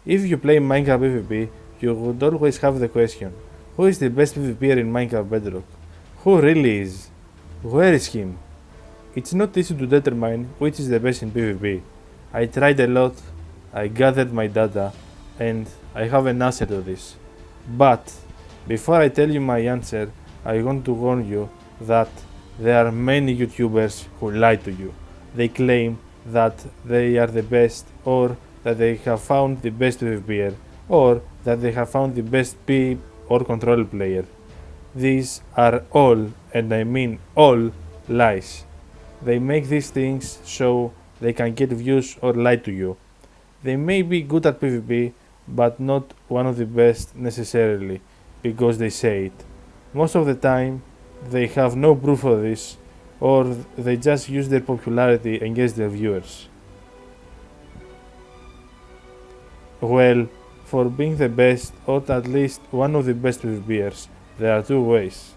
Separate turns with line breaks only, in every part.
If you play Minecraft PvP, you would always have the question, who is the best PvPer in Minecraft Bedrock? Who really is? Where is him? It's not easy to determine which is the best in PvP. I tried a lot, I gathered my data, and I have an answer to this. But before I tell you my answer, I want to warn you that there are many YouTubers who lie to you. They claim that they are the best, or that they have found the best PvPer, or that they have found the best P or control player. These are all, and I mean all, lies. They make these things so they can get views or lie to you. They may be good at PvP, but not one of the best necessarily, because they say it. Most of the time, they have no proof of this, or they just use their popularity against their viewers. Well, for being the best, or at least one of the best PvPers, there are two ways.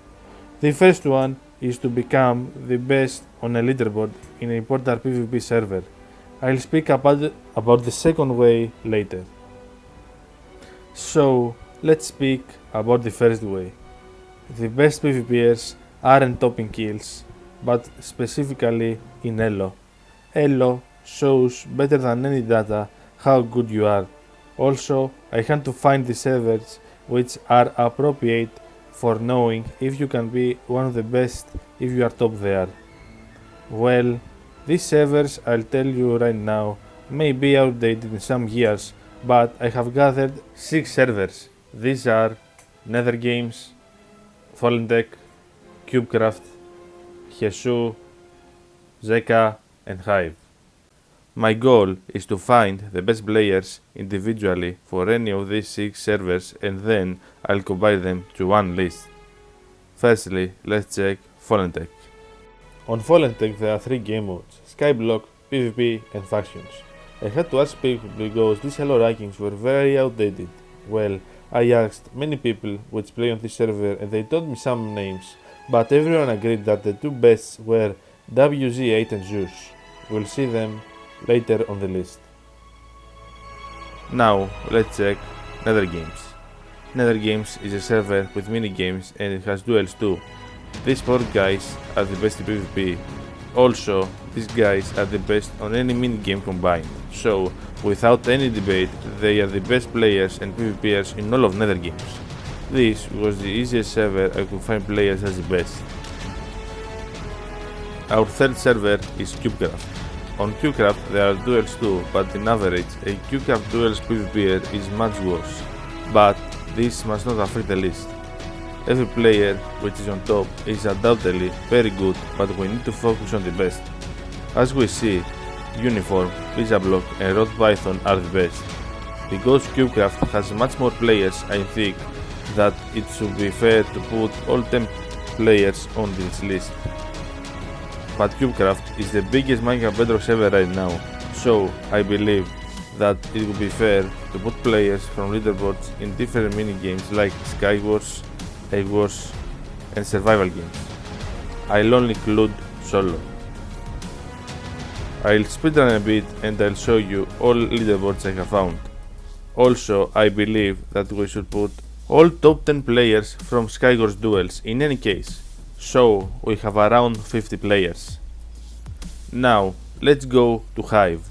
The first one is to become the best on a leaderboard in a portal PvP server. I'll speak about the second way later. So, let's speak about the first way. The best PvPers aren't topping kills, but specifically in elo. Elo shows better than any data how good you are. Also, I had to find the servers which are appropriate for knowing if you can be one of the best if you are top there. Well, these servers, I'll tell you right now, may be outdated in some years, but I have gathered 6 servers. These are Nether Games, 𝙅𝙤𝙤𝙖𝙡, Cubecraft, 𝙅𝙤𝙤𝙖𝙡, and 𝙅𝙤𝙤𝙖𝙡. My goal is to find the best players individually for any of these 6 servers, and then I'll combine them to one list. Firstly, let's check 𝙅𝙤𝙤𝙖𝙡. On 𝙅𝙤𝙤𝙖𝙡 there are 3 game modes, Skyblock, PvP and Factions. I had to ask people because these elo rankings were very outdated. Well, I asked many people which play on this server and they told me some names, but everyone agreed that the 2 bests were WZ8 and Zeus. We'll see them later on the list. Now let's check Nether Games. Nether Games is a server with mini games and it has duels too. These 4 guys are the best in PvP. Also, these guys are the best on any mini game combined. So, without any debate, they are the best players and PvPers in all of Nether Games. This was the easiest server I could find players as the best. Our third server is Cubecraft. On Cubecraft there are duels too, but in average, a Cubecraft duels PvPer is much worse. But this must not affect the list. Every player which is on top is undoubtedly very good, but we need to focus on the best. As we see, Uniform, PizzaBlock and Rod Python are the best. Because Cubecraft has much more players, I think that it should be fair to put all 10 players on this list. But Cubecraft is the biggest Minecraft Bedrock server right now, so I believe that it would be fair to put players from leaderboards in different minigames like Skywars, Egg Wars and survival games. I'll only include solo. I'll speedrun a bit and I'll show you all leaderboards I have found. Also, I believe that we should put all top 10 players from Skywars duels in any case, so we have around 50 players. Now, let's go to 𝙅𝙤𝙤𝙖𝙡.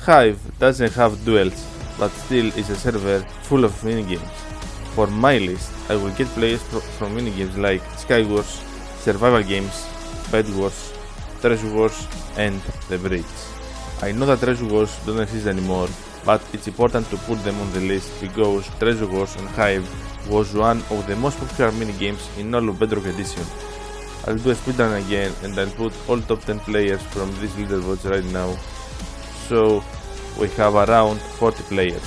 𝙅𝙤𝙤 doesn't have duels, but still is a server full of minigames. For my list, I will get players from minigames like Skywars, survival games, Bed Wars, Treasure Wars and The Bridge. I know that Treasure Wars don't exist anymore, but it's important to put them on the list because Treasure Wars on 𝙅𝙤𝙤𝙖𝙡 was one of the most popular minigames in all of Bedrock Edition. I'll do a speedrun again and I'll put all top 10 players from these leaderboards right now, so we have around 40 players.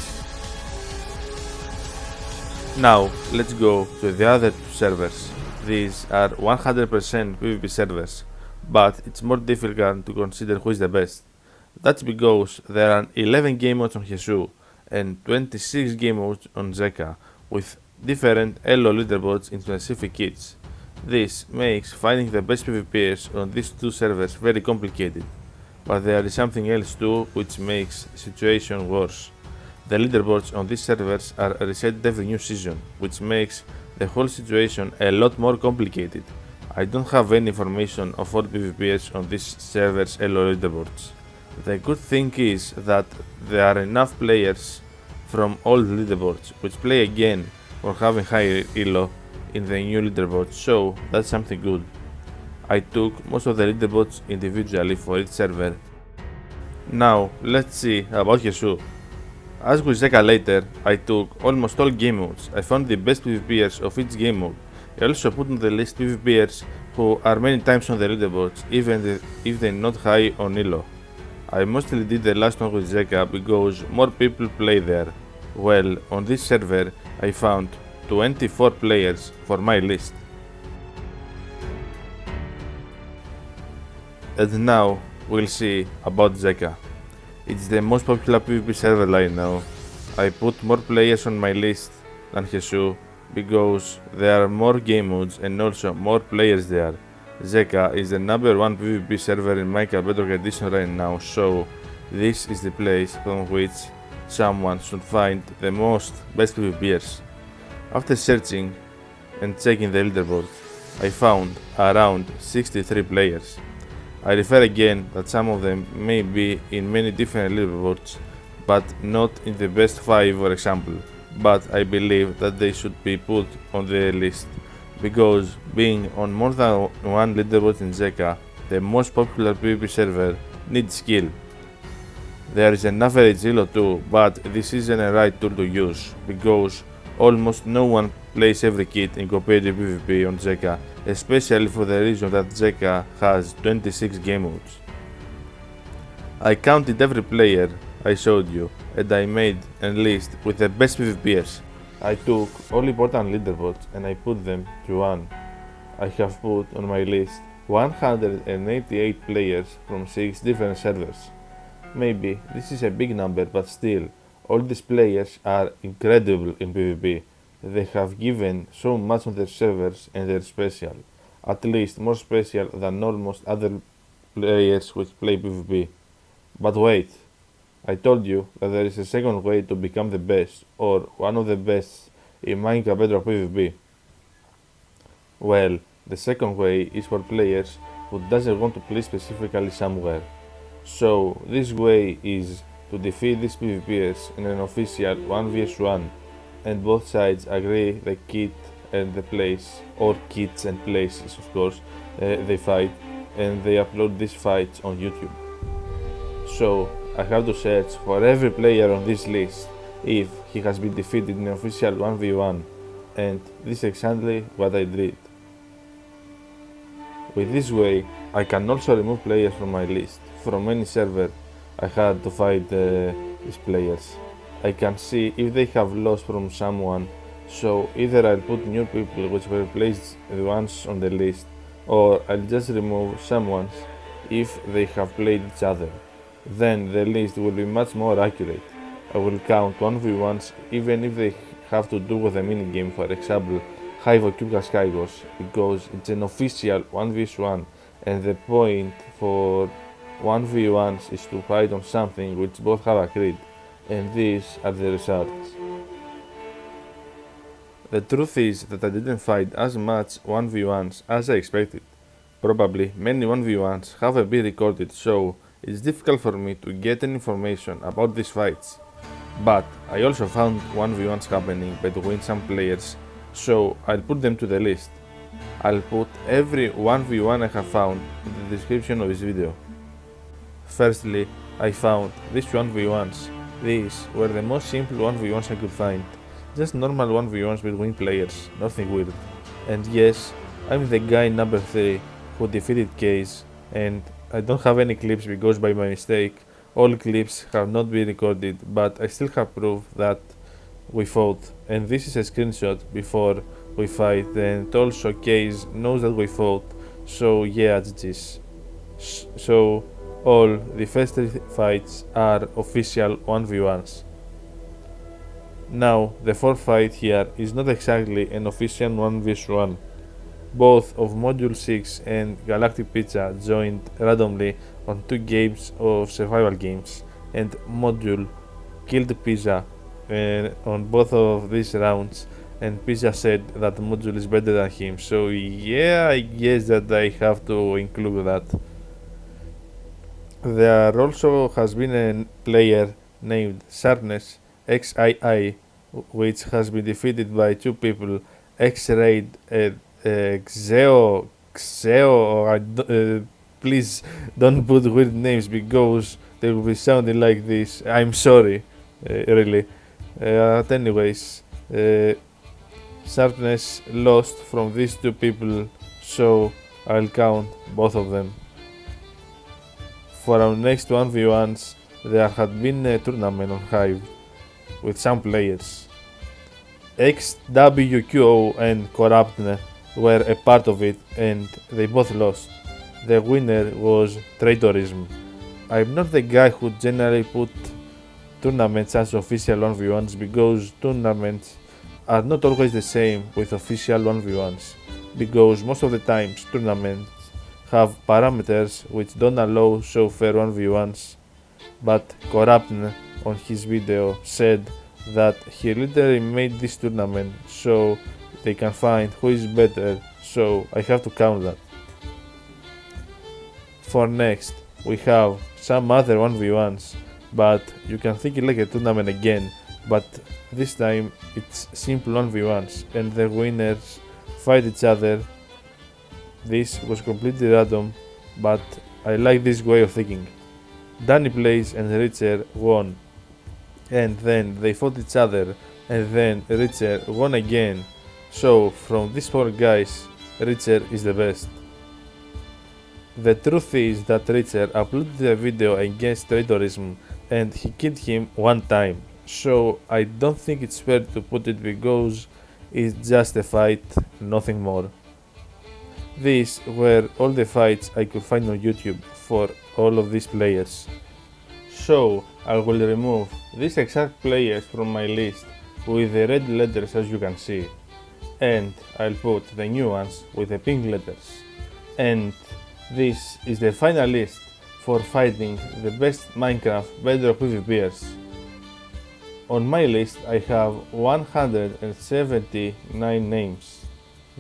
Now let's go to the other 2 servers. These are 100% PvP servers, but it's more difficult to consider who is the best. That's because there are 11 game modes on 𝙅𝙤𝙤 and 26 game modes on 𝙤𝙤𝙤 with different elo leaderboards in specific kits. This makes finding the best PvPers on these 2 servers very complicated, but there is something else too which makes the situation worse. The leaderboards on these servers are reset every new season, which makes the whole situation a lot more complicated. I don't have any information of all PvPers on these servers or leaderboards. The good thing is that there are enough players from old leaderboards which play again for having high elo in the new leaderboards, so that's something good. I took most of the leaderboards individually for each server. Now let's see about 𝙅𝙤𝙤. As with 𝙪𝙤𝙤 later, I took almost all game modes. I found the best PvPers of each game mode. I also put on the list PvPers who are many times on the leaderboards, even if they're not high on elo. I mostly did the last one with 𝙪𝙤𝙤 because more people play there. Well, on this server I found 24 players for my list. And now we'll see about 𝙪𝙤𝙤. It's the most popular PvP server right now. I put more players on my list than 𝙅𝙤𝙤 because there are more game modes and also more players there. 𝙪𝙤𝙤 is the #1 PvP server in Minecraft Bedrock Edition right now, so this is the place from which someone should find the best PvPers. After searching and checking the leaderboard, I found around 63 players. I refer again that some of them may be in many different leaderboards, but not in the best 5 for example, but I believe that they should be put on the list, because being on more than one leaderboard in 𝙪𝙤𝙤, the most popular PvP server, needs skill. There is an average elo too, but this isn't a right tool to use, because almost no one plays every kit in competitive PvP on 𝙪𝙤𝙤, especially for the reason that 𝙪𝙤𝙤 has 26 game modes. I counted every player I showed you, and I made a list with the best PvPers. I took all important leaderboards and I put them to one. I have put on my list 188 players from 6 different servers. Maybe this is a big number, but still, all these players are incredible in PvP. They have given so much on their servers and they're special, at least more special than almost other players which play PvP. But wait, I told you that there is a second way to become the best, or one of the best, in Minecraft Bedrock PvP. Well, the second way is for players who doesn't want to play specifically somewhere. So this way is to defeat these PvPers in an official 1vs1, and both sides agree the kit and the place, or kits and places of course, they fight, and they upload these fights on YouTube. So I have to search for every player on this list if he has been defeated in an official 1v1, and this is exactly what I did. With this way, I can also remove players from my list. From any server I had to fight these players. I can see if they have lost from someone, so either I'll put new people which will replace the ones on the list, or I'll just remove someone if they have played each other. Then the list will be much more accurate. I will count 1v1s even if they have to do with a minigame, for example 𝙅𝙤𝙤, because it's an official 1vs1 and the point for 1v1s is to fight on something which both have agreed, and these are the results. The truth is that I didn't fight as much 1v1s as I expected. Probably many 1v1s haven't been recorded, so it's difficult for me to get any information about these fights. But I also found 1v1s happening between some players, so I'll put them to the list. I'll put every 1v1 I have found in the description of this video. Firstly, I found these 1v1s. These were the most simple 1v1s I could find. Just normal 1v1s between players, nothing weird. And yes, I'm the guy number 3 who defeated 𝙅𝙤𝙤, and I don't have any clips because by my mistake all clips have not been recorded, but I still have proof that we fought, and this is a screenshot before we fight, and also 𝙅𝙤𝙤 knows that we fought, so yeah, GG's. So all the first 3 fights are official 1v1s. Now the 4th fight here is not exactly an official 1vs1. Both of Module 6 and Galactic Pizza joined randomly on 2 games of survival games, and Module killed Pizza on both of these rounds, and Pizza said that Module is better than him, so yeah, I guess that I have to include that. There also has been a player named Sharpness XII, which has been defeated by two people, X-Raid and 𝙅𝙤𝙤𝙖. Please don't put weird names because they will be sounding like this. I'm sorry, really. Anyways, Sharpness lost from these two people, so I'll count both of them. For our next 1v1s, there had been a tournament on Hive with some players. 𝙅𝙤𝙤𝙖𝙡 and 𝙁𝙤𝙤𝙖𝙡 were a part of it, and they both lost. The winner was Traitorism. I'm not the guy who generally put tournaments as official 1v1s because tournaments are not always the same with official 1v1s, because most of the times tournaments have parameters which don't allow so fair 1v1s, but 𝙁𝙤𝙤𝙖𝙡 on his video said that he literally made this tournament so they can find who is better, so I have to count that. For next, we have some other 1v1s, but you can think it like a tournament again, but this time it's simple 1v1s and the winners fight each other. This was completely random, but I like this way of thinking. Danny Plays and Richard won, and then they fought each other, and then Richard won again. So from these four guys, Richard is the best. The truth is that Richard uploaded a video against Traitorism and he killed him one time, so I don't think it's fair to put it because it's just a fight, nothing more. These were all the fights I could find on YouTube for all of these players. So I will remove these exact players from my list with the red letters as you can see, and I'll put the new ones with the pink letters. And this is the final list for fighting the best Minecraft Bedrock PVPers. On my list I have 179 names.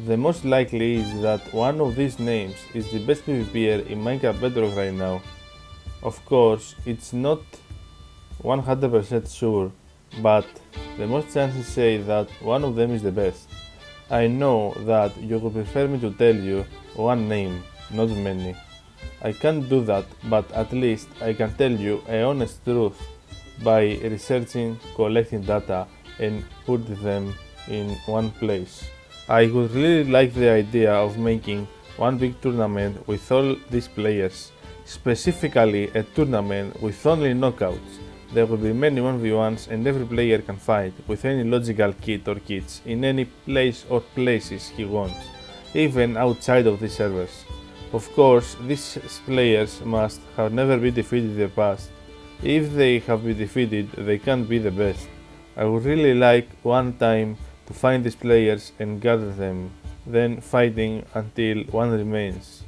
The most likely is that one of these names is the best PVPer in Minecraft Bedrock right now. Of course, it's not 100% sure, but the most chances say that one of them is the best. I know that you would prefer me to tell you one name, not many. I can't do that, but at least I can tell you a honest truth by researching, collecting data and put them in one place. I would really like the idea of making one big tournament with all these players, specifically a tournament with only knockouts. There will be many 1v1s and every player can fight with any logical kit or kits in any place or places he wants, even outside of these servers. Of course, these players must have never been defeated in the past. If they have been defeated, they can't be the best. I would really like one time to find these players and gather them, then fighting until one remains.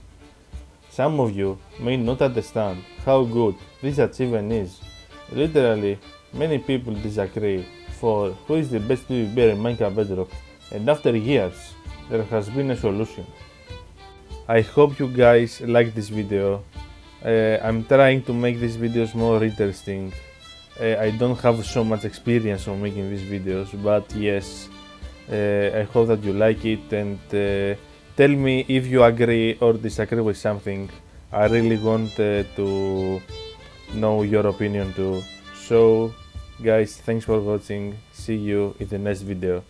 Some of you may not understand how good this achievement is. Literally, many people disagree for who is the best PVPer in Minecraft Bedrock, and after years, there has been a solution. I hope you guys like this video. I'm trying to make these videos more interesting. I don't have so much experience on making these videos, but yes, I hope that you like it, and tell me if you agree or disagree with something. I really want to know your opinion too. So guys, thanks for watching. See you in the next video.